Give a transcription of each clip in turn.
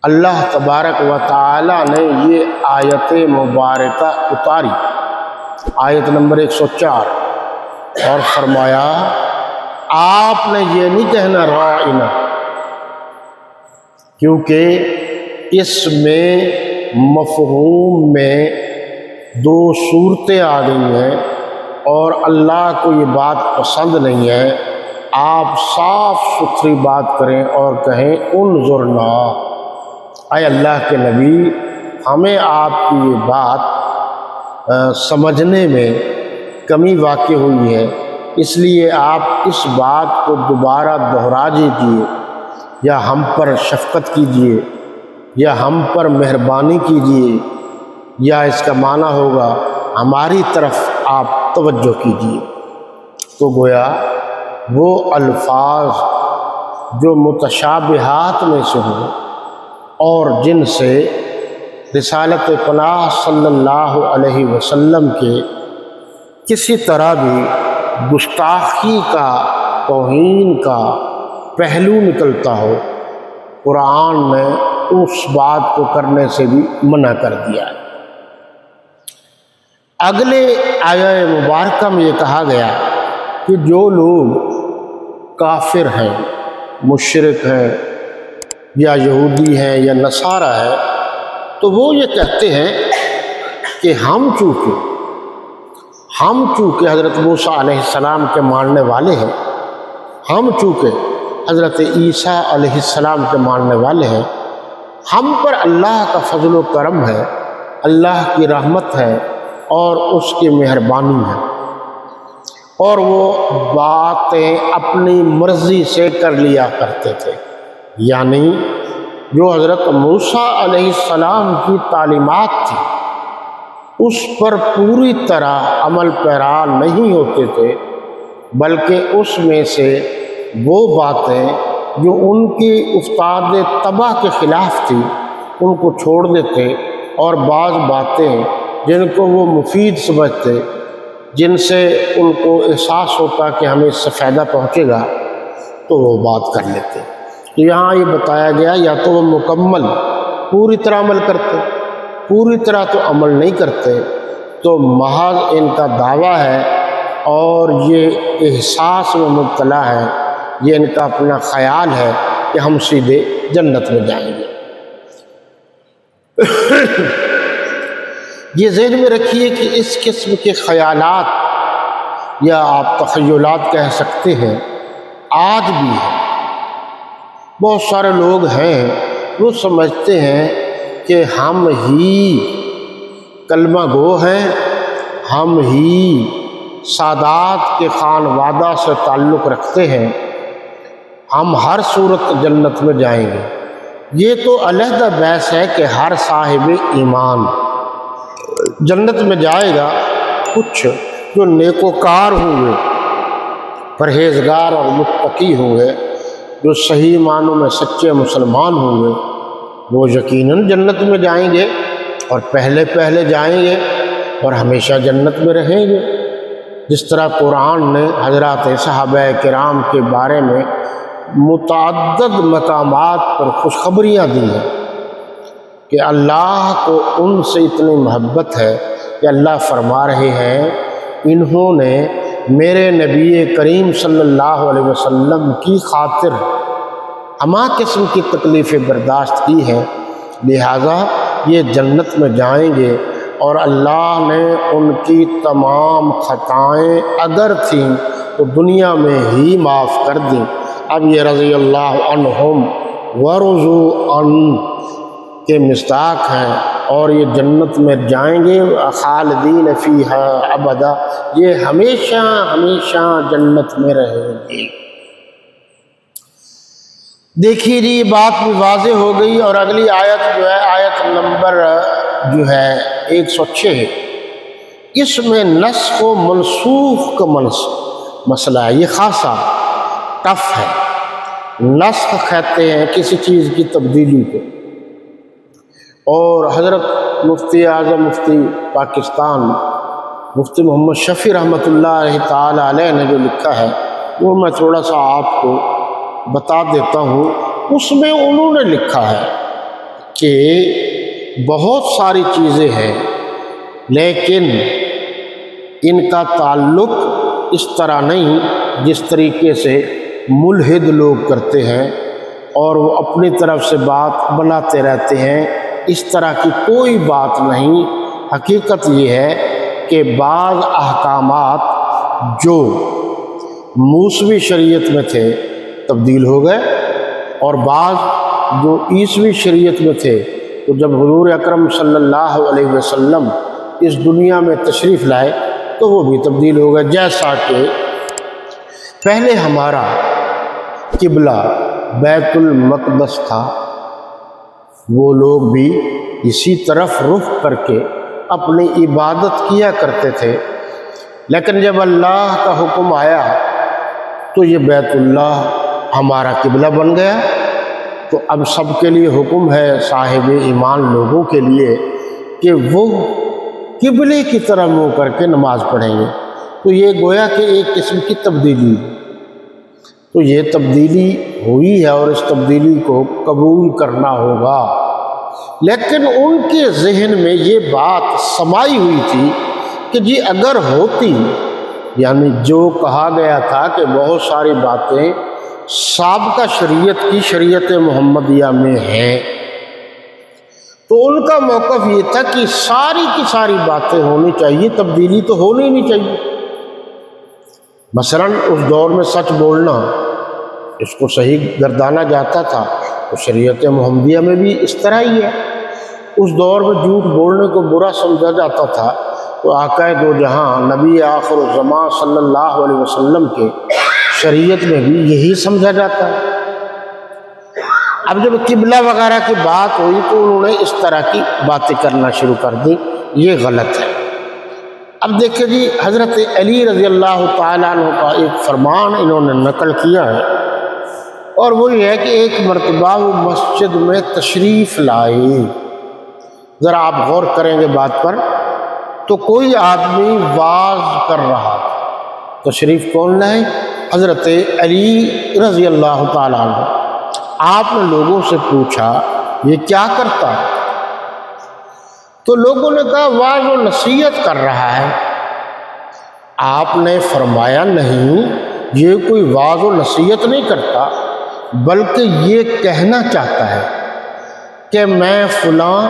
اللہ تبارک و تعالی نے یہ آیت مبارکہ اتاری، آیت نمبر 104، اور فرمایا آپ نے یہ نہیں کہنا راعنا، کیونکہ اس میں مفہوم میں دو صورتیں آ گئی ہیں اور اللہ کو یہ بات پسند نہیں ہے۔ آپ صاف ستھری بات کریں اور کہیں انظرنا، اے اللہ کے نبی ہمیں آپ کی یہ بات سمجھنے میں کمی واقع ہوئی ہے، اس لیے آپ اس بات کو دوبارہ دہرا دیجیے، یا ہم پر شفقت کیجیے، یا ہم پر مہربانی کیجیے، یا اس کا معنی ہوگا ہماری طرف آپ توجہ کیجیے۔ تو گویا وہ الفاظ جو متشابہات میں سے ہوں اور جن سے رسالت پناہ صلی اللہ علیہ وسلم کے کسی طرح بھی گستاخی کا، توہین کا پہلو نکلتا ہو، قرآن نے اس بات کو کرنے سے بھی منع کر دیا ہے۔ اگلے آیہ مبارکہ میں یہ کہا گیا کہ جو لوگ کافر ہیں، مشرک ہیں، یا یہودی ہیں یا نصارہ ہیں، تو وہ یہ کہتے ہیں کہ ہم چونکہ حضرت موسیٰ علیہ السلام کے ماننے والے ہیں، ہم چونکہ حضرت عیسیٰ علیہ السلام کے ماننے والے ہیں، ہم پر اللہ کا فضل و کرم ہے، اللہ کی رحمت ہے اور اس کی مہربانی ہے، اور وہ باتیں اپنی مرضی سے کر لیا کرتے تھے، یعنی جو حضرت موسیٰ علیہ السلام کی تعلیمات تھی اس پر پوری طرح عمل پیرا نہیں ہوتے تھے، بلکہ اس میں سے وہ باتیں جو ان کی استاد طبع کے خلاف تھی ان کو چھوڑ دیتے، اور بعض باتیں جن کو وہ مفید سمجھتے، جن سے ان کو احساس ہوتا کہ ہمیں اس سے فائدہ پہنچے گا، تو وہ بات کر لیتے۔ تو یہاں یہ بتایا گیا یا تو وہ مکمل پوری طرح عمل کرتے، پوری طرح تو عمل نہیں کرتے، تو محض ان کا دعویٰ ہے اور یہ احساس میں مبتلا ہے، یہ ان کا اپنا خیال ہے کہ ہم سیدھے جنت میں جائیں گے۔ یہ ذہن میں رکھیے کہ اس قسم کے خیالات یا آپ تخیلات کہہ سکتے ہیں آج بھی ہیں۔ بہت سارے لوگ ہیں وہ سمجھتے ہیں کہ ہم ہی کلمہ گو ہیں، ہم ہی سادات کے خانوادہ سے تعلق رکھتے ہیں، ہم ہر صورت جنت میں جائیں گے۔ یہ تو علیحدہ بحث ہے کہ ہر صاحب ایمان جنت میں جائے گا، کچھ جو نیکوکار ہوں گے، پرہیزگار اور متقی ہوں گے، جو صحیح معنوں میں سچے مسلمان ہوں گے، وہ یقیناً جنت میں جائیں گے، اور پہلے جائیں گے اور ہمیشہ جنت میں رہیں گے۔ جس طرح قرآن نے حضرات صحابہ کرام کے بارے میں متعدد مقامات پر خوشخبریاں دی ہیں کہ اللہ کو ان سے اتنی محبت ہے کہ اللہ فرما رہے ہیں انہوں نے میرے نبی کریم صلی اللہ علیہ وسلم کی خاطر ہما قسم کی تکلیفیں برداشت کی ہیں، لہٰذا یہ جنت میں جائیں گے، اور اللہ نے ان کی تمام خطائیں اگر تھیں تو دنیا میں ہی معاف کر دیں۔ اب یہ رضی اللہ عنہم ورضوا عنہ کے مصداق ہیں، اور یہ جنت میں جائیں گے خالدین فیہا ابدا، یہ ہمیشہ ہمیشہ جنت میں رہیں گے۔ دیکھیے جی، یہ بات بھی واضح ہو گئی، اور اگلی آیت جو ہے آیت نمبر 106، اس میں نسخ و منسوخ کا مسئلہ ہے، یہ خاصا ٹف ہے۔ نسخ کہتے ہیں کسی چیز کی تبدیلی کو، اور حضرت مفتی اعظم مفتی پاکستان مفتی محمد شفیع رحمۃ اللہ تعالی علیہ نے جو لکھا ہے وہ میں تھوڑا سا آپ کو بتا دیتا ہوں۔ اس میں انہوں نے لکھا ہے کہ بہت ساری چیزیں ہیں لیکن ان کا تعلق اس طرح نہیں جس طریقے سے ملحد لوگ کرتے ہیں اور وہ اپنی طرف سے بات بناتے رہتے ہیں، اس طرح کی کوئی بات نہیں۔ حقیقت یہ ہے کہ بعض احکامات جو موسوی شریعت میں تھے تبدیل ہو گئے، اور بعض جو عیسوی شریعت میں تھے تو جب حضور اکرم صلی اللہ علیہ وسلم اس دنیا میں تشریف لائے تو وہ بھی تبدیل ہو گئے۔ جیسا کہ پہلے ہمارا قبلہ بیت المقدس تھا، وہ لوگ بھی اسی طرف رخ کر کے اپنی عبادت کیا کرتے تھے، لیکن جب اللہ کا حکم آیا تو یہ بیت اللہ ہمارا قبلہ بن گیا۔ تو اب سب کے لیے حکم ہے، صاحب ایمان لوگوں کے لیے، کہ وہ قبلے کی طرح منہ کر کے نماز پڑھیں گے۔ تو یہ گویا کہ ایک قسم کی تبدیلی، تو یہ تبدیلی ہوئی ہے اور اس تبدیلی کو قبول کرنا ہوگا۔ لیکن ان کے ذہن میں یہ بات سمائی ہوئی تھی کہ جی اگر ہوتی، یعنی جو کہا گیا تھا کہ بہت ساری باتیں سابقہ شریعت کی شریعت محمدیہ میں ہیں، تو ان کا موقف یہ تھا کہ ساری کی ساری باتیں ہونی چاہیے، تبدیلی تو ہونی ہی نہیں چاہیے۔ مثلاً اس دور میں سچ بولنا اس کو صحیح گردانا جاتا تھا، تو شریعت محمدیہ میں بھی اس طرح ہی ہے۔ اس دور میں جھوٹ بولنے کو برا سمجھا جاتا تھا، تو آقا دو جہاں نبی آخر الزمان صلی اللہ علیہ وسلم کے شریعت میں بھی یہی سمجھا جاتا ہے۔ اب جب قبلہ وغیرہ کی بات ہوئی تو انہوں نے اس طرح کی باتیں کرنا شروع کر دی، یہ غلط ہے۔ اب دیکھیں جی، حضرت علی رضی اللہ تعالیٰ عنہ کا ایک فرمان انہوں نے نقل کیا ہے، اور وہ یہ ہے کہ ایک مرتبہ وہ مسجد میں تشریف لائے۔ ذرا آپ غور کریں گے بات پر، تو کوئی آدمی واعظ کر رہا تھا۔ تشریف کون لائے؟ حضرت علی رضی اللہ تعالیٰ عنہ۔ آپ نے لوگوں سے پوچھا یہ کیا کرتا ہے؟ تو لوگوں نے کہا واعظ و نصیحت کر رہا ہے۔ آپ نے فرمایا نہیں، یہ کوئی واعظ و نصیحت نہیں کرتا، بلکہ یہ کہنا چاہتا ہے کہ میں فلاں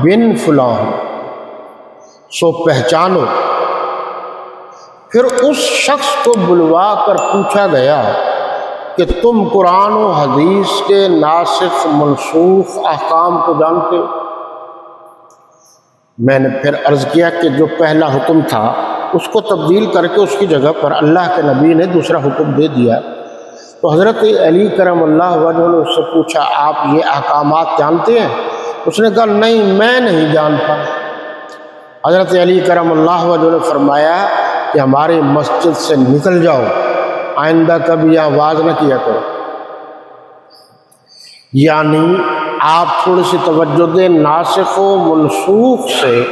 بن فلاں ہوں، سو پہچانو۔ پھر اس شخص کو بلوا کر پوچھا گیا کہ تم قرآن و حدیث کے ناسخ منسوخ احکام کو جانتے ہو؟ میں نے پھر عرض کیا کہ جو پہلا حکم تھا اس کو تبدیل کر کے اس کی جگہ پر اللہ کے نبی نے دوسرا حکم دے دیا۔ تو حضرت علی کرم اللہ وجہ نے اس سے پوچھا آپ یہ احکامات جانتے ہیں؟ اس نے کہا نہیں، میں نہیں جانتا۔ حضرت علی کرم اللہ وجہ نے فرمایا کہ ہماری مسجد سے نکل جاؤ، آئندہ کبھی یہاں واعظ نہ کیا کرو۔ یعنی آپ تھوڑی سی توجہ دیں، ناسخ و منسوخ سے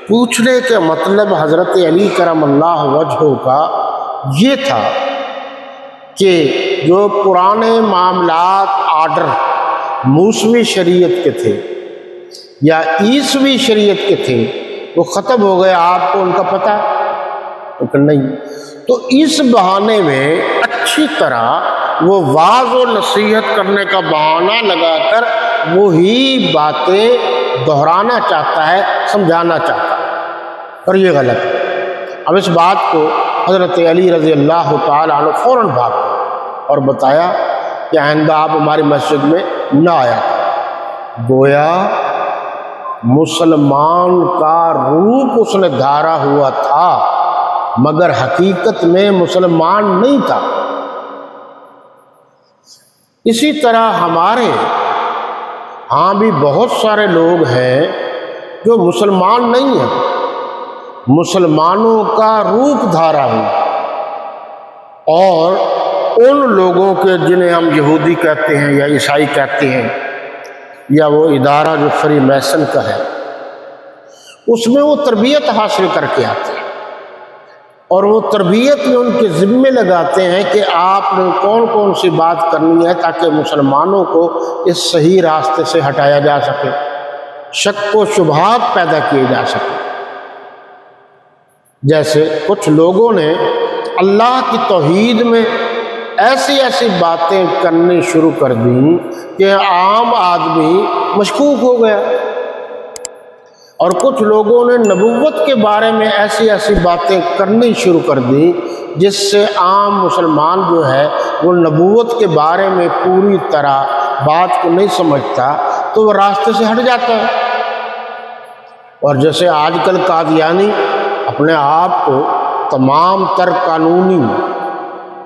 پوچھنے کے مطلب حضرت علی کرم اللہ وجہ کا یہ تھا کہ جو پرانے معاملات آرڈر موسوی شریعت کے تھے یا عیسوی شریعت کے تھے وہ ختم ہو گئے، آپ کو ان کا پتہ نہیں۔ تو اس بہانے میں اچھی طرح وہ واعظ و نصیحت کرنے کا بہانہ لگا کر وہی باتیں دہرانا چاہتا ہے، سمجھانا چاہتا ہے، اور یہ غلط ہے۔ اب اس بات کو حضرت علی رضی اللہ تعالیٰ عنہ فوراً بھاگ اور بتایا کہ آئندہ آپ ہماری مسجد میں نہ آیا۔ گویا مسلمان کا روپ اس نے دھارا ہوا تھا مگر حقیقت میں مسلمان نہیں تھا۔ اسی طرح ہمارے ہاں بھی بہت سارے لوگ ہیں جو مسلمان نہیں ہیں، مسلمانوں کا روپ دھارا ہوا، اور ان لوگوں کے جنہیں ہم یہودی کہتے ہیں یا عیسائی کہتے ہیں یا وہ ادارہ جو فری میسن کا ہے، اس میں وہ تربیت حاصل کر کے آتے ہیں۔ اور وہ تربیت میں ان کے ذمے لگاتے ہیں کہ آپ نے کون کون سی بات کرنی ہے تاکہ مسلمانوں کو اس صحیح راستے سے ہٹایا جا سکے، شک و شبہات پیدا کیے جا سکے۔ جیسے کچھ لوگوں نے اللہ کی توحید میں ایسی ایسی باتیں کرنی شروع کر دیں کہ عام آدمی مشکوک ہو گیا، اور کچھ لوگوں نے نبوت کے بارے میں ایسی ایسی باتیں کرنی شروع کر دیں جس سے عام مسلمان جو ہے وہ نبوت کے بارے میں پوری طرح بات کو نہیں سمجھتا تو وہ راستے سے ہٹ جاتا ہے۔ اور جیسے آج کل قادیانی اپنے آپ کو تمام تر قانونی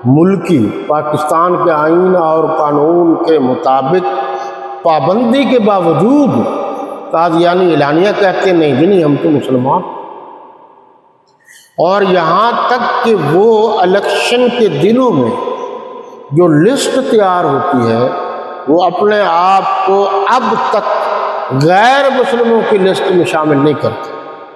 ملکی پاکستان کے آئین اور قانون کے مطابق پابندی کے باوجود قادیانی اعلانیہ کہتے نہیں جی نہیں ہم تو مسلمان، اور یہاں تک کہ وہ الیکشن کے دنوں میں جو لسٹ تیار ہوتی ہے وہ اپنے آپ کو اب تک غیر مسلموں کی لسٹ میں شامل نہیں کرتے۔